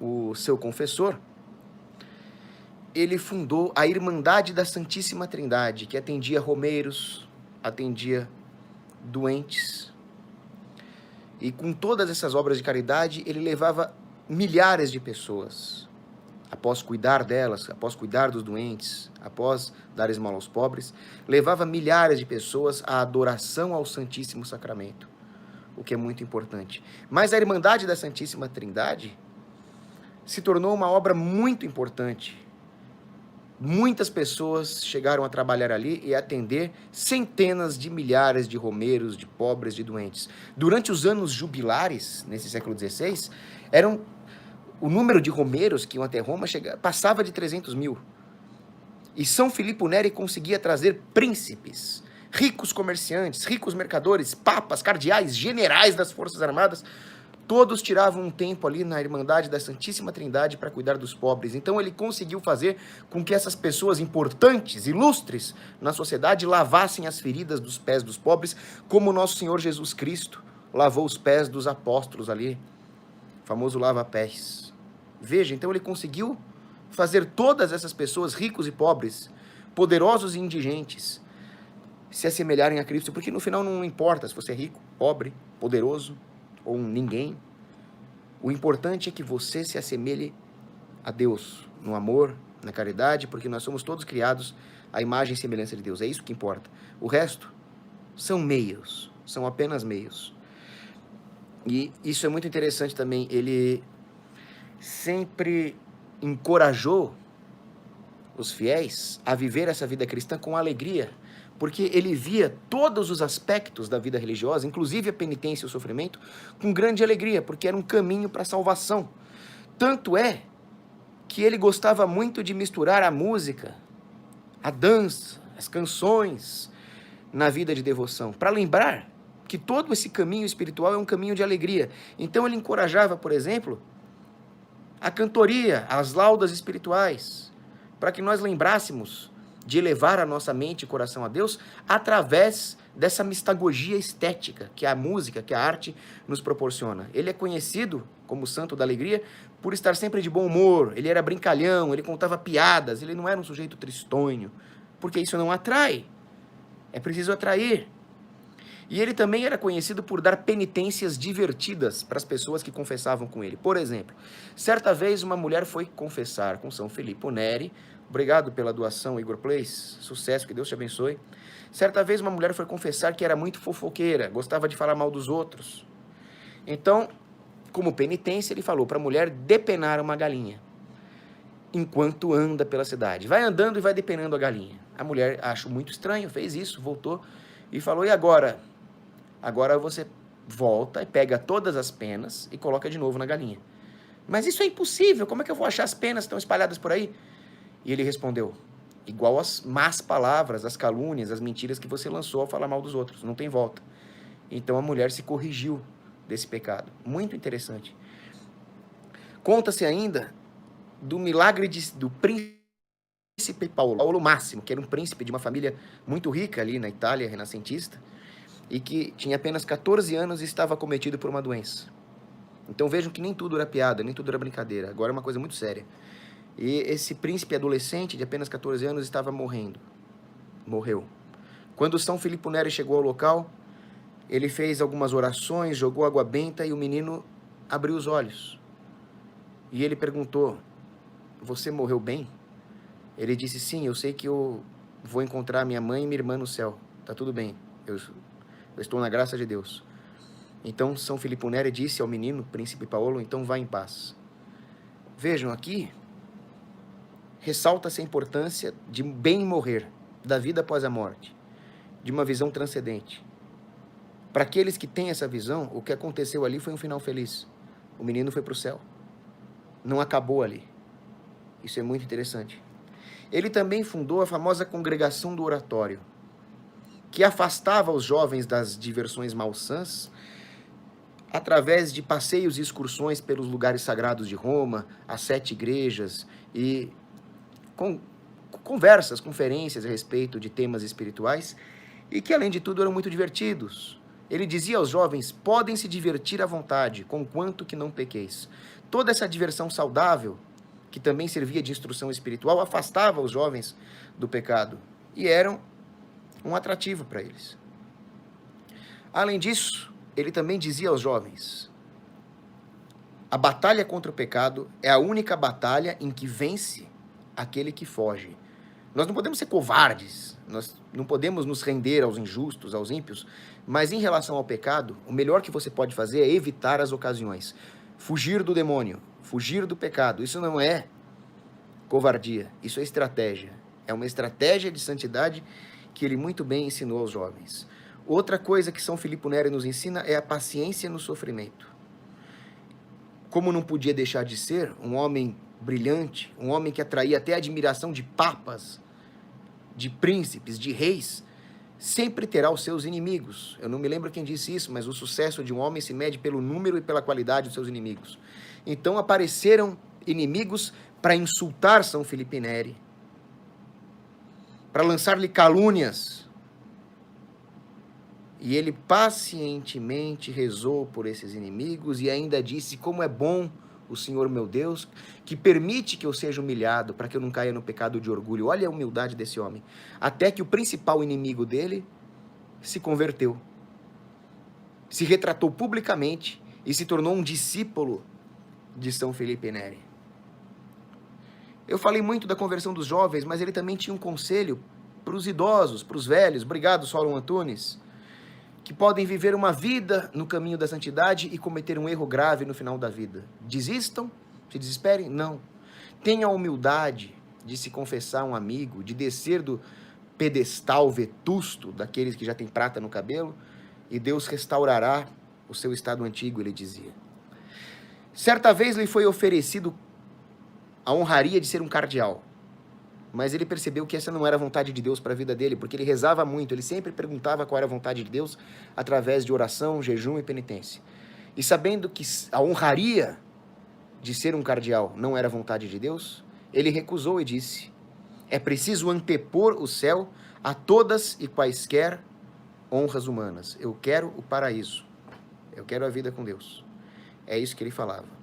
o seu confessor, ele fundou a Irmandade da Santíssima Trindade, que atendia romeiros, atendia doentes. E com todas essas obras de caridade, ele levava milhares de pessoas. Após cuidar delas, após cuidar dos doentes, após dar esmola aos pobres, levava milhares de pessoas à adoração ao Santíssimo Sacramento, o que é muito importante. Mas a Irmandade da Santíssima Trindade se tornou uma obra muito importante. Muitas pessoas chegaram a trabalhar ali e atender centenas de milhares de romeiros, de pobres, de doentes. Durante os anos jubilares, nesse século XVI, o número de romeiros que iam até Roma passava de 300 mil. E São Filippo Neri conseguia trazer príncipes, ricos comerciantes, ricos mercadores, papas, cardeais, generais das Forças Armadas. Todos tiravam um tempo ali na Irmandade da Santíssima Trindade para cuidar dos pobres. Então ele conseguiu fazer com que essas pessoas importantes, ilustres na sociedade, lavassem as feridas dos pés dos pobres, como o nosso Senhor Jesus Cristo lavou os pés dos apóstolos ali, o famoso lava-pés. Veja, então ele conseguiu fazer todas essas pessoas, ricos e pobres, poderosos e indigentes, se assemelharem a Cristo, porque no final não importa se você é rico, pobre, poderoso, ou um ninguém. O importante é que você se assemelhe a Deus, no amor, na caridade, porque nós somos todos criados à imagem e semelhança de Deus. É isso que importa. O resto são meios, são apenas meios. E isso é muito interessante também. Ele sempre encorajou os fiéis a viver essa vida cristã com alegria, porque ele via todos os aspectos da vida religiosa, inclusive a penitência e o sofrimento, com grande alegria, porque era um caminho para a salvação. Tanto é que ele gostava muito de misturar a música, a dança, as canções na vida de devoção, para lembrar que todo esse caminho espiritual é um caminho de alegria. Então ele encorajava, por exemplo, a cantoria, as laudas espirituais, para que nós lembrássemos de elevar a nossa mente e coração a Deus através dessa mistagogia estética que a música, que a arte nos proporciona. Ele é conhecido como santo da alegria por estar sempre de bom humor, ele era brincalhão, ele contava piadas, ele não era um sujeito tristonho, porque isso não atrai, é preciso atrair. E ele também era conhecido por dar penitências divertidas para as pessoas que confessavam com ele. Por exemplo, certa vez uma mulher foi confessar com São Filippo Neri. Obrigado pela doação, Igor Place. Sucesso, que Deus te abençoe. Certa vez uma mulher foi confessar que era muito fofoqueira, gostava de falar mal dos outros. Então, como penitência, ele falou para a mulher depenar uma galinha enquanto anda pela cidade. Vai andando e vai depenando a galinha. A mulher achou muito estranho, fez isso, voltou e falou: e agora? Agora você volta e pega todas as penas e coloca de novo na galinha. Mas isso é impossível, como é que eu vou achar as penas que estão espalhadas por aí? E ele respondeu: igual as más palavras, as calúnias, as mentiras que você lançou ao falar mal dos outros, não tem volta. Então a mulher se corrigiu desse pecado. Muito interessante. Conta-se ainda do milagre do príncipe Paulo Máximo, que era um príncipe de uma família muito rica ali na Itália renascentista, e que tinha apenas 14 anos e estava acometido por uma doença. Então vejam que nem tudo era piada, nem tudo era brincadeira, agora é uma coisa muito séria. E esse príncipe adolescente de apenas 14 anos estava morrendo. Morreu. Quando São Filippo Neri chegou ao local, ele fez algumas orações, jogou água benta e o menino abriu os olhos. E ele perguntou: você morreu bem? Ele disse: sim, eu sei que eu vou encontrar minha mãe e minha irmã no céu. Tá tudo bem, eu estou na graça de Deus. Então São Filippo Neri disse ao menino, príncipe Paulo: então vá em paz. Vejam aqui, ressalta-se a importância de bem morrer, da vida após a morte, de uma visão transcendente. Para aqueles que têm essa visão, o que aconteceu ali foi um final feliz. O menino foi para o céu. Não acabou ali. Isso é muito interessante. Ele também fundou a famosa Congregação do Oratório, que afastava os jovens das diversões malsãs através de passeios e excursões pelos lugares sagrados de Roma, as 7 igrejas, e com conversas, conferências a respeito de temas espirituais, e que, além de tudo, eram muito divertidos. Ele dizia aos jovens: podem se divertir à vontade, conquanto que não pequeis. Toda essa diversão saudável, que também servia de instrução espiritual, afastava os jovens do pecado e eram um atrativo para eles. Além disso, ele também dizia aos jovens: a batalha contra o pecado é a única batalha em que vence aquele que foge. Nós não podemos ser covardes, nós não podemos nos render aos injustos, aos ímpios, mas em relação ao pecado, o melhor que você pode fazer é evitar as ocasiões. Fugir do demônio, fugir do pecado. Isso não é covardia, isso é estratégia. É uma estratégia de santidade que ele muito bem ensinou aos jovens. Outra coisa que São Filippo Neri nos ensina é a paciência no sofrimento. Como não podia deixar de ser um homem brilhante, um homem que atraía até a admiração de papas, de príncipes, de reis, sempre terá os seus inimigos. Eu não me lembro quem disse isso, mas o sucesso de um homem se mede pelo número e pela qualidade dos seus inimigos. Então apareceram inimigos para insultar São Filippo Neri, para lançar-lhe calúnias. E ele pacientemente rezou por esses inimigos e ainda disse: como é bom o Senhor meu Deus, que permite que eu seja humilhado, para que eu não caia no pecado de orgulho. Olha a humildade desse homem. Até que o principal inimigo dele se converteu, se retratou publicamente e se tornou um discípulo de São Filippo Neri. Eu falei muito da conversão dos jovens, mas ele também tinha um conselho para os idosos, para os velhos. Obrigado, Solon Antunes, que podem viver uma vida no caminho da santidade e cometer um erro grave no final da vida. Desistam? Se desesperem? Não. Tenham a humildade de se confessar um amigo, de descer do pedestal vetusto daqueles que já têm prata no cabelo, e Deus restaurará o seu estado antigo, ele dizia. Certa vez lhe foi oferecido a honraria de ser um cardeal, mas ele percebeu que essa não era a vontade de Deus para a vida dele, porque ele rezava muito, ele sempre perguntava qual era a vontade de Deus através de oração, jejum e penitência. E sabendo que a honraria de ser um cardeal não era a vontade de Deus, ele recusou e disse: é preciso antepor o céu a todas e quaisquer honras humanas. Eu quero o paraíso, eu quero a vida com Deus. É isso que ele falava.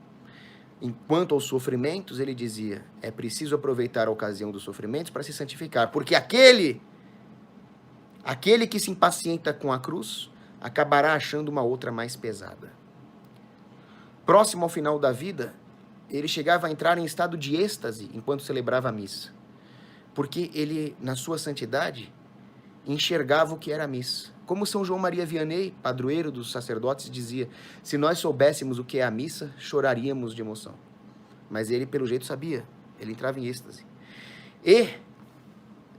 Enquanto aos sofrimentos, ele dizia: é preciso aproveitar a ocasião dos sofrimentos para se santificar, porque aquele que se impacienta com a cruz, acabará achando uma outra mais pesada. Próximo ao final da vida, ele chegava a entrar em estado de êxtase enquanto celebrava a missa, porque ele, na sua santidade, enxergava o que era a missa. Como São João Maria Vianney, padroeiro dos sacerdotes, dizia: se nós soubéssemos o que é a missa, choraríamos de emoção. Mas ele, pelo jeito, sabia. Ele entrava em êxtase. E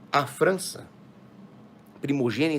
a França, primogênita